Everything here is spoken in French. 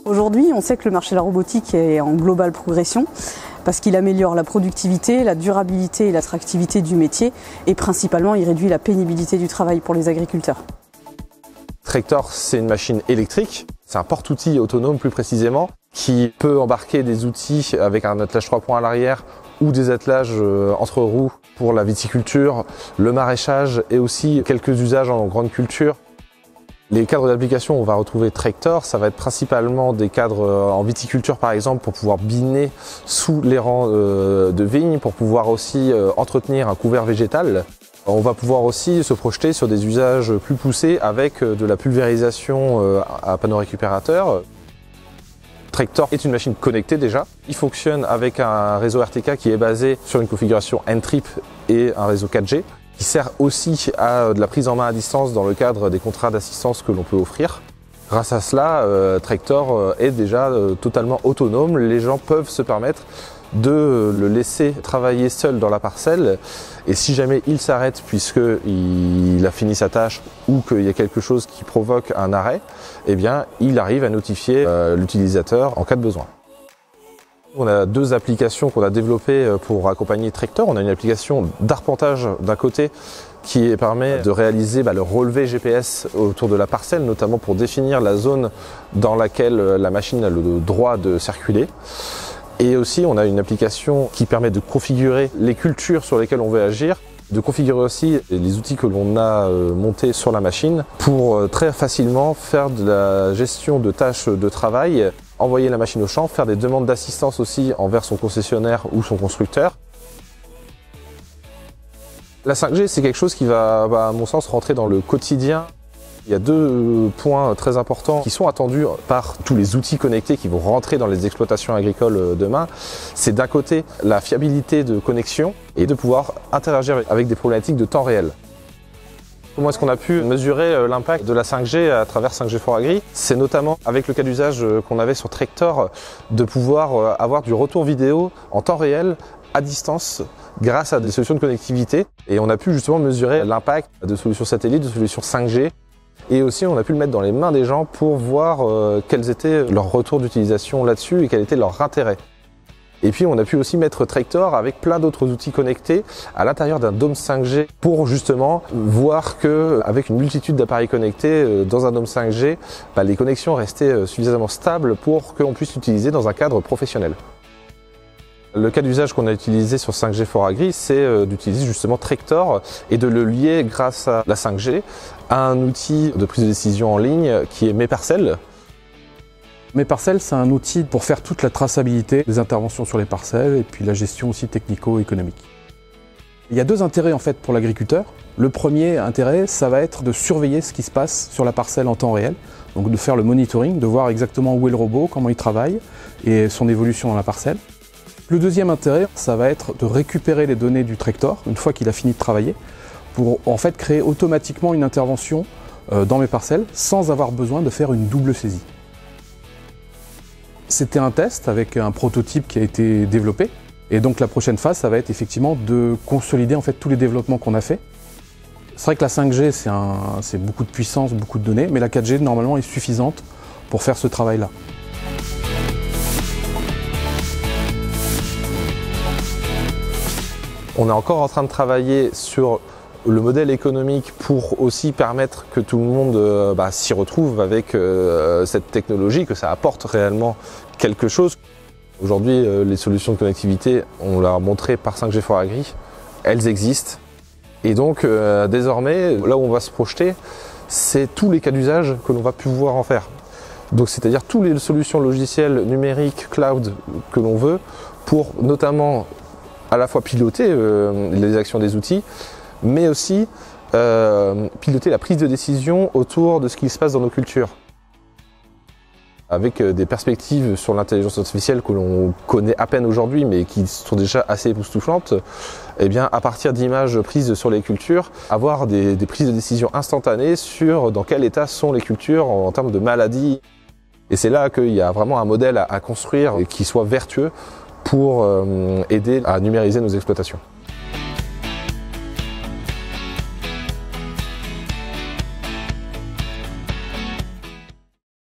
Aujourd'hui, on sait que le marché de la robotique est en globale progression parce qu'il améliore la productivité, la durabilité et l'attractivité du métier et principalement il réduit la pénibilité du travail pour les agriculteurs. Trector, c'est une machine électrique, c'est un porte-outils autonome plus précisément qui peut embarquer des outils avec un attelage 3 points à l'arrière ou des attelages entre roues pour la viticulture, le maraîchage et aussi quelques usages en grande culture. Les cadres d'application, on va retrouver Trector, ça va être principalement des cadres en viticulture par exemple pour pouvoir biner sous les rangs de vignes, pour pouvoir aussi entretenir un couvert végétal. On va pouvoir aussi se projeter sur des usages plus poussés avec de la pulvérisation à panneau récupérateur. Trector est une machine connectée déjà. Il fonctionne avec un réseau RTK qui est basé sur une configuration N-Trip et un réseau 4G. Qui sert aussi à de la prise en main à distance dans le cadre des contrats d'assistance que l'on peut offrir. Grâce à cela, Trector est déjà totalement autonome. Les gens peuvent se permettre de le laisser travailler seul dans la parcelle et si jamais il s'arrête puisqu'il a fini sa tâche ou qu'il y a quelque chose qui provoque un arrêt, eh bien, il arrive à notifier l'utilisateur en cas de besoin. On a deux applications qu'on a développées pour accompagner Trector. On a une application d'arpentage d'un côté qui permet de réaliser le relevé GPS autour de la parcelle, notamment pour définir la zone dans laquelle la machine a le droit de circuler. Et aussi, on a une application qui permet de configurer les cultures sur lesquelles on veut agir, de configurer aussi les outils que l'on a montés sur la machine pour très facilement faire de la gestion de tâches de travail, envoyer la machine au champ, faire des demandes d'assistance aussi envers son concessionnaire ou son constructeur. La 5G, c'est quelque chose qui va, à mon sens, rentrer dans le quotidien. Il y a deux points très importants qui sont attendus par tous les outils connectés qui vont rentrer dans les exploitations agricoles demain. C'est d'un côté la fiabilité de connexion et de pouvoir interagir avec des problématiques de temps réel. Comment est-ce qu'on a pu mesurer l'impact de la 5G à travers 5G for Agri? C'est notamment avec le cas d'usage qu'on avait sur Trector de pouvoir avoir du retour vidéo en temps réel à distance grâce à des solutions de connectivité. Et on a pu justement mesurer l'impact de solutions satellites, de solutions 5G. Et aussi, on a pu le mettre dans les mains des gens pour voir quels étaient leurs retours d'utilisation là-dessus et quel était leur intérêt. Et puis, on a pu aussi mettre Trector avec plein d'autres outils connectés à l'intérieur d'un dôme 5G pour justement voir qu'avec une multitude d'appareils connectés dans un dôme 5G, les connexions restaient suffisamment stables pour qu'on puisse l'utiliser dans un cadre professionnel. Le cas d'usage qu'on a utilisé sur 5G for Agri, c'est d'utiliser justement Trector et de le lier grâce à la 5G à un outil de prise de décision en ligne qui est Mes Parcelles. Mes Parcelles, c'est un outil pour faire toute la traçabilité des interventions sur les parcelles et puis la gestion aussi technico-économique. Il y a deux intérêts en fait pour l'agriculteur. Le premier intérêt, ça va être de surveiller ce qui se passe sur la parcelle en temps réel, donc de faire le monitoring, de voir exactement où est le robot, comment il travaille et son évolution dans la parcelle. Le deuxième intérêt, ça va être de récupérer les données du Trector une fois qu'il a fini de travailler pour en fait créer automatiquement une intervention dans Mes Parcelles sans avoir besoin de faire une double saisie. C'était un test avec un prototype qui a été développé et donc la prochaine phase, ça va être effectivement de consolider en fait tous les développements qu'on a fait. C'est vrai que la 5G, c'est beaucoup de puissance, beaucoup de données, mais la 4G normalement est suffisante pour faire ce travail-là. On est encore en train de travailler sur le modèle économique pour aussi permettre que tout le monde s'y retrouve avec cette technologie, que ça apporte réellement quelque chose. Aujourd'hui, les solutions de connectivité, on l'a montré par 5G for Agri, elles existent. Et donc désormais, là où on va se projeter, c'est tous les cas d'usage que l'on va pouvoir en faire. Donc c'est-à-dire toutes les solutions logicielles numériques, cloud que l'on veut, pour notamment à la fois piloter les actions des outils, mais aussi piloter la prise de décision autour de ce qui se passe dans nos cultures. Avec des perspectives sur l'intelligence artificielle que l'on connaît à peine aujourd'hui, mais qui sont déjà assez époustouflantes, eh bien, à partir d'images prises sur les cultures, avoir des prises de décision instantanées sur dans quel état sont les cultures en termes de maladies. Et c'est là qu'il y a vraiment un modèle à construire et qui soit vertueux pour aider à numériser nos exploitations.